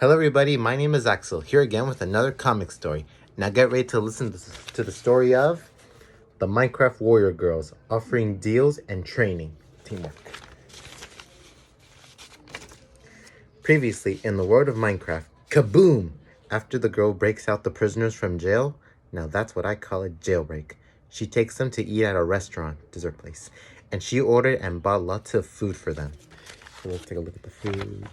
Hello everybody, my name is Axel, here again with another comic story. Now get ready to listen to the story of the Minecraft Warrior Girls, offering deals and training. Teamwork. Previously, in the world of Minecraft, kaboom! After the girl breaks out the prisoners from jail, now that's what I call a jailbreak. She takes them to eat at a restaurant, dessert place, and she ordered and bought lots of food for them. So let's take a look at the food.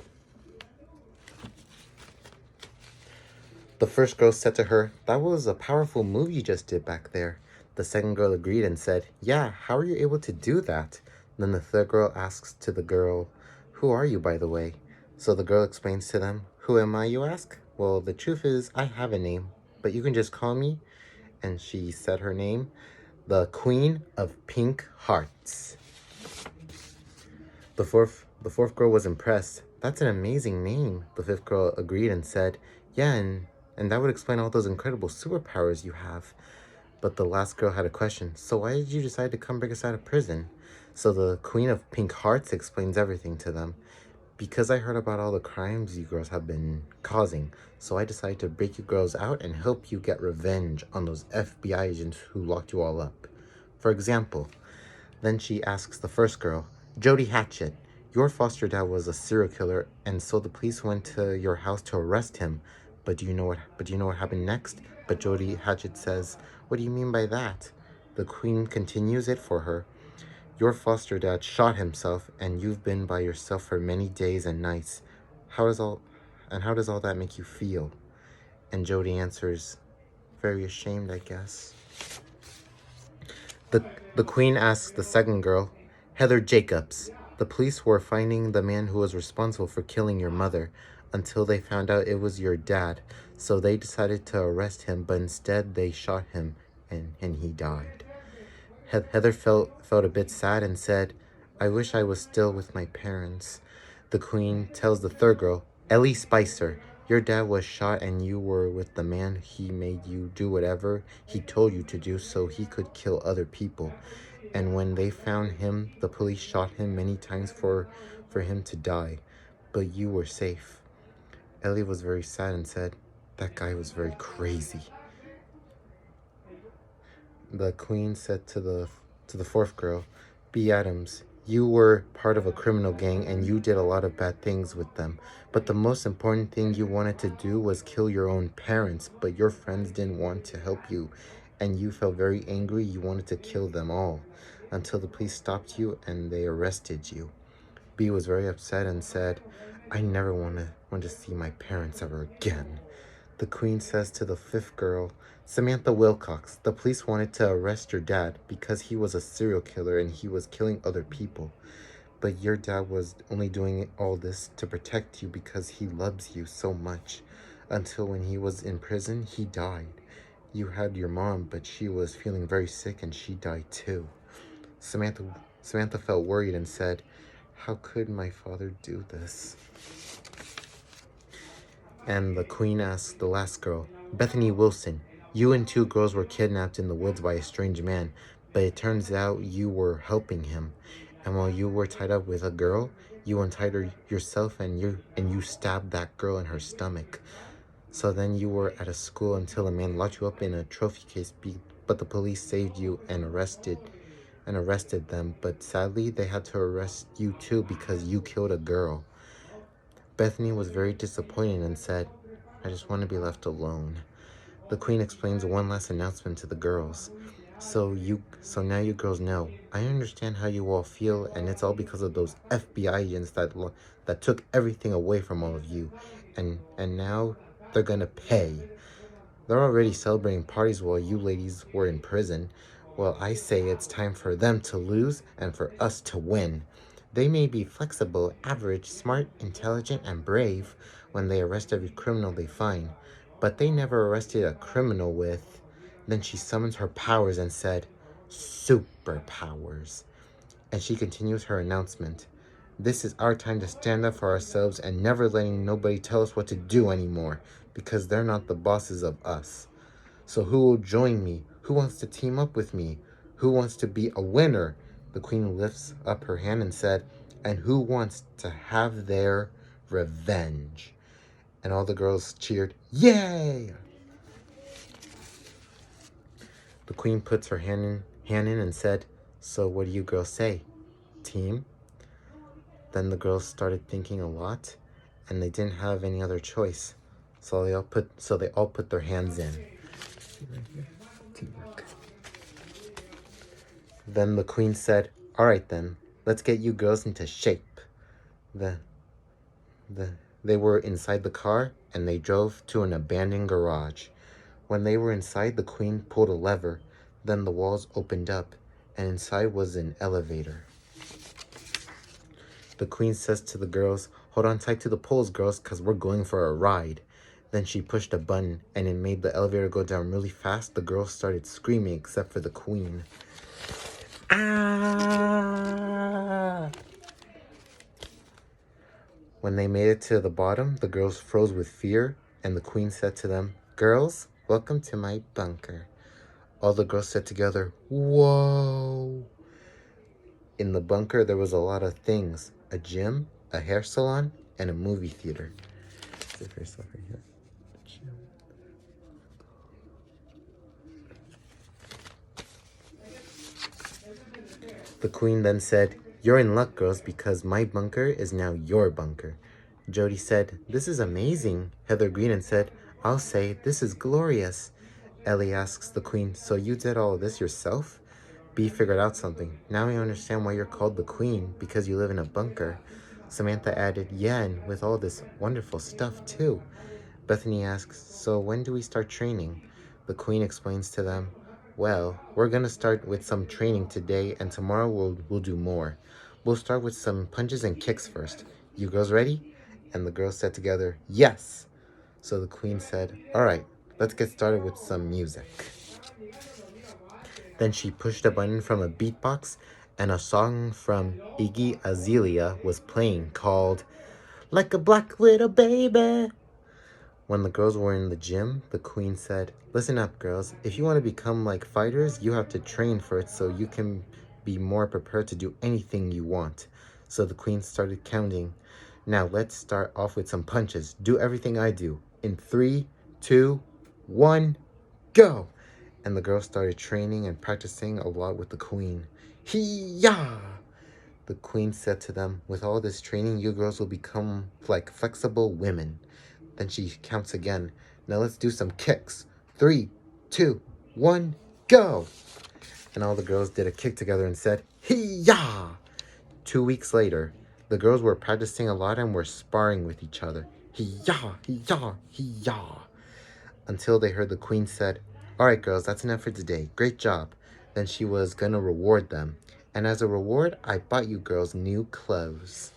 The first girl said to her, "That was a powerful move you just did back there." The second girl agreed and said, "Yeah, how are you able to do that?" Then the third girl asks to the girl, "Who are you, by the way?" So the girl explains to them, "Who am I, you ask? Well, the truth is, I have a name, but you can just call me," and she said her name, the Queen of Pink Hearts. The fourth girl was impressed. "That's an amazing name." The fifth girl agreed and said, "Yeah, and that would explain all those incredible superpowers you have." But the last girl had a question. "So why did you decide to come break us out of prison?" So the Queen of Pink Hearts explains everything to them. "Because I heard about all the crimes you girls have been causing, so I decided to break you girls out and help you get revenge on those FBI agents who locked you all up. For example," then she asks the first girl, "Jody Hatchet, your foster dad was a serial killer, and so the police went to your house to arrest him. But do you know what happened next?" But Jody Hatchet says, "What do you mean by that?" The queen continues it for her. "Your foster dad shot himself, and you've been by yourself for many days and nights. How does all that make you feel?" And Jody answers, "Very ashamed, I guess." The queen asks the second girl, "Heather Jacobs, the police were finding the man who was responsible for killing your mother until they found out it was your dad. So they decided to arrest him, but instead they shot him and he died." Heather felt a bit sad and said, "I wish I was still with my parents." The queen tells the third girl, "Ellie Spicer, your dad was shot and you were with the man. He made you do whatever he told you to do so he could kill other people. And when they found him, the police shot him many times for him to die. But you were safe." Ellie was very sad and said, "That guy was very crazy." The queen said to the fourth girl, "B. Adams, you were part of a criminal gang and you did a lot of bad things with them. But the most important thing you wanted to do was kill your own parents, but your friends didn't want to help you, and you felt very angry. You wanted to kill them all until the police stopped you and they arrested you." B was very upset and said, "I never want to see my parents ever again." The queen says to the fifth girl, "Samantha Wilcox, the police wanted to arrest your dad because he was a serial killer and he was killing other people. But your dad was only doing all this to protect you because he loves you so much. Until when he was in prison, he died. You had your mom, but she was feeling very sick and she died too." Samantha felt worried and said, "How could my father do this?" And the queen asked the last girl, "Bethany Wilson, you and two girls were kidnapped in the woods by a strange man, but it turns out you were helping him. And while you were tied up with a girl, you untied her yourself and you stabbed that girl in her stomach. So then you were at a school until a man locked you up in a trophy case, but the police saved you and arrested them. But sadly, they had to arrest you too because you killed a girl." Bethany was very disappointed and said, "I just want to be left alone." The queen explains one last announcement to the girls. So now you girls know. I understand how you all feel, and it's all because of those FBI agents that took everything away from all of you, and now they're gonna pay. They're already celebrating parties while you ladies were in prison. Well, I say it's time for them to lose and for us to win. They may be flexible, average, smart, intelligent, and brave when they arrest every criminal they find, but they never arrested a criminal with..." Then she summons her powers and said, "Superpowers." And she continues her announcement. "This is our time to stand up for ourselves and never letting nobody tell us what to do anymore, because they're not the bosses of us. So who will join me? Who wants to team up with me? Who wants to be a winner?" The queen lifts up her hand and said, "And who wants to have their revenge?" And all the girls cheered, "Yay!" The queen puts her hand in and said, "So what do you girls say? Team?" Then the girls started thinking a lot, and they didn't have any other choice. So they all put their hands in. Teamwork. Then the queen said, "All right then, let's get you girls into shape." They were inside the car, and they drove to an abandoned garage. When they were inside, the queen pulled a lever. Then the walls opened up, and inside was an elevator. The queen says to the girls, "Hold on tight to the poles, girls, because we're going for a ride." Then she pushed a button, and it made the elevator go down really fast. The girls started screaming, except for the queen. Ah! When they made it to the bottom, the girls froze with fear, and the queen said to them, "Girls, welcome to my bunker." All the girls said together, "Whoa!" In the bunker, there was a lot of things: a gym, a hair salon, and a movie theater. Sit for yourself right here. The queen then said, "You're in luck, girls, because my bunker is now your bunker." Jody said, "This is amazing." Heather agreed and said, "I'll say, this is glorious." Ellie asks the queen, "So you did all of this yourself?" B figured out something. "Now I understand why you're called the queen, because you live in a bunker." Samantha added, "Yeah, and with all this wonderful stuff too." Bethany asks, "So when do we start training?" The queen explains to them, "Well, we're going to start with some training today, and tomorrow we'll do more. We'll start with some punches and kicks first. You girls ready?" And the girls said together, "Yes." So the queen said, "All right, let's get started with some music." Then she pushed a button from a beatbox, and a song from Iggy Azalea was playing called "Like a Black Widow Baby." When the girls were in the gym, the queen said, "Listen up, girls. If you want to become like fighters, you have to train for it so you can be more prepared to do anything you want." So the queen started counting. "Now let's start off with some punches. Do everything I do. In 3, 2, 1, go!" And the girls started training and practicing a lot with the queen. Hee-yah! The queen said to them, "With all this training, you girls will become like flexible women." Then she counts again. "Now let's do some kicks. 3, 2, 1, go!" And all the girls did a kick together and said, "Hee-yah!" 2 weeks later, the girls were practicing a lot and were sparring with each other. Hee-yah, hee-yah, hee-yah. Until they heard the queen said, "All right, girls, that's enough for today. Great job." Then she was gonna reward them. "And as a reward, I bought you girls new clothes."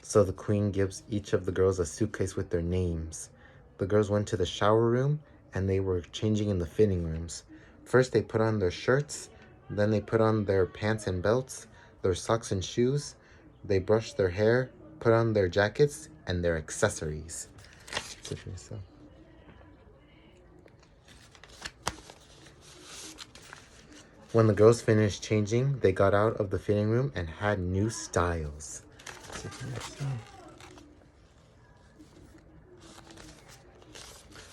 So the queen gives each of the girls a suitcase with their names. The girls went to the shower room, and they were changing in the fitting rooms. First, they put on their shirts. Then they put on their pants and belts, their socks and shoes. They brushed their hair, put on their jackets, and their accessories. Sit for yourself. When the girls finished changing, they got out of the fitting room and had new styles. Sit for yourself.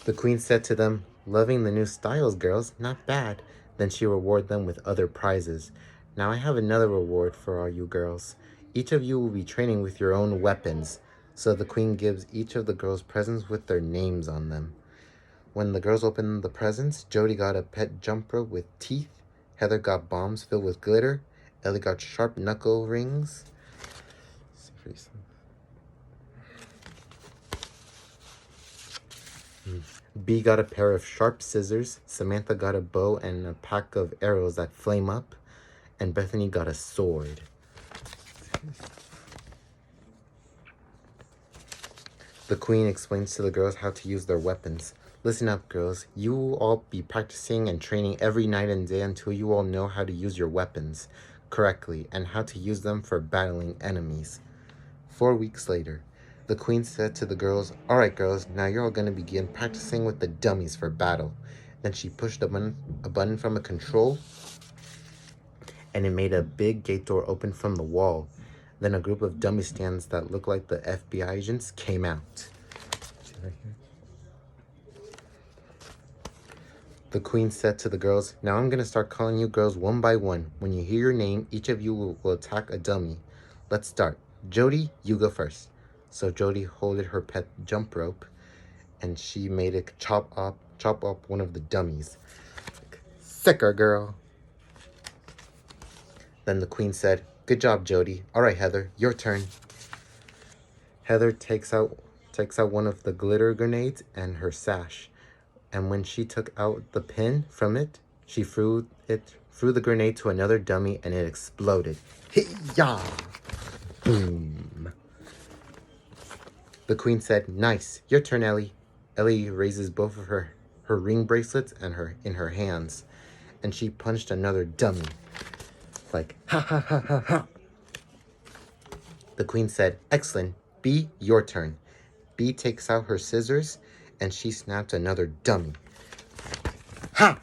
The queen said to them, "Loving the new styles, girls? Not bad." Then she rewarded them with other prizes. "Now I have another reward for all you girls. Each of you will be training with your own weapons." So the queen gives each of the girls presents with their names on them. When the girls opened the presents, Jody got a pet jump rope with teeth. Heather got bombs filled with glitter. Ellie got sharp knuckle rings. B got a pair of sharp scissors. Samantha got a bow and a pack of arrows that flame up. And Bethany got a sword. The queen explains to the girls how to use their weapons. "Listen up, girls. You will all be practicing and training every night and day until you all know how to use your weapons correctly and how to use them for battling enemies." 4 weeks later, the queen said to the girls, "All right, girls, now you're all going to begin practicing with the dummies for battle." Then she pushed a button from a control, and it made a big gate door open from the wall. Then a group of dummy stands that looked like the FBI agents came out. Right here. The queen said to the girls, now I'm going to start calling you girls one by one. When you hear your name, each of you will attack a dummy. Let's start. Jody, you go first. So Jody holded her pet jump rope, and she made it chop up one of the dummies. Sicker girl. Then the queen said, good job, Jody. All right, Heather, your turn. Heather takes out one of the glitter grenades and her sash. And when she took out the pin from it, she threw the grenade to another dummy and it exploded. Hey-ya! Boom. The queen said, nice. Your turn, Ellie. Ellie raises both of her ring bracelets and in her hands, and she punched another dummy. Like, ha ha ha ha ha. The queen said, excellent. B, your turn. B takes out her scissors and she snapped another dummy. Ha!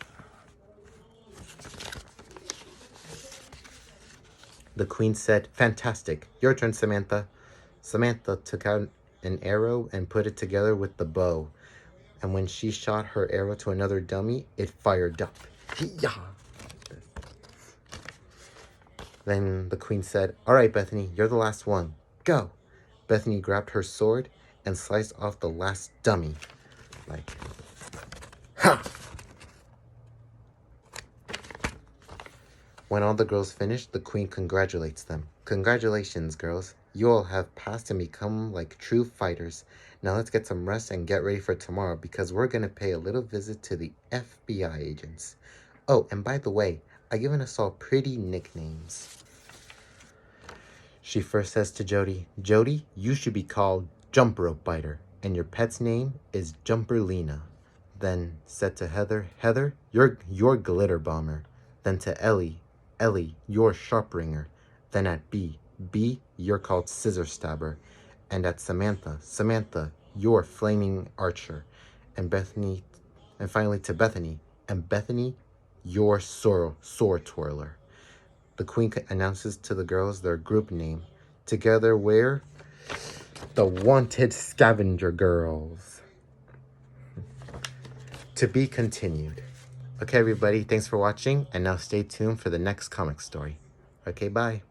The queen said, fantastic. Your turn, Samantha. Samantha took out an arrow and put it together with the bow. And when she shot her arrow to another dummy, it fired up. Hee-yah! Then the queen said, all right, Bethany, you're the last one. Go. Bethany grabbed her sword and sliced off the last dummy. Like, ha! When all the girls finished, the queen congratulates them. Congratulations, girls. You all have passed and become like true fighters. Now let's get some rest and get ready for tomorrow because we're going to pay a little visit to the F.B.I agents. Oh, and by the way, I've given us all pretty nicknames. She first says to Jody, Jody, you should be called Jump Rope Biter, and your pet's name is Jumper Lena. Then said to Heather, Heather, you're Glitter Bomber. Then to Ellie, Ellie, you're Sharp Ringer. Then at B, you're called Scissor Stabber. And at Samantha, Samantha, you're Flaming Archer. And Bethany, and finally to Bethany, and Bethany, you're Sword Twirler. The queen announces to the girls their group name. Together we're the Wanted Scavenger Girls. To be continued. Okay, everybody, thanks for watching, and now stay tuned for the next comic story. Okay, bye.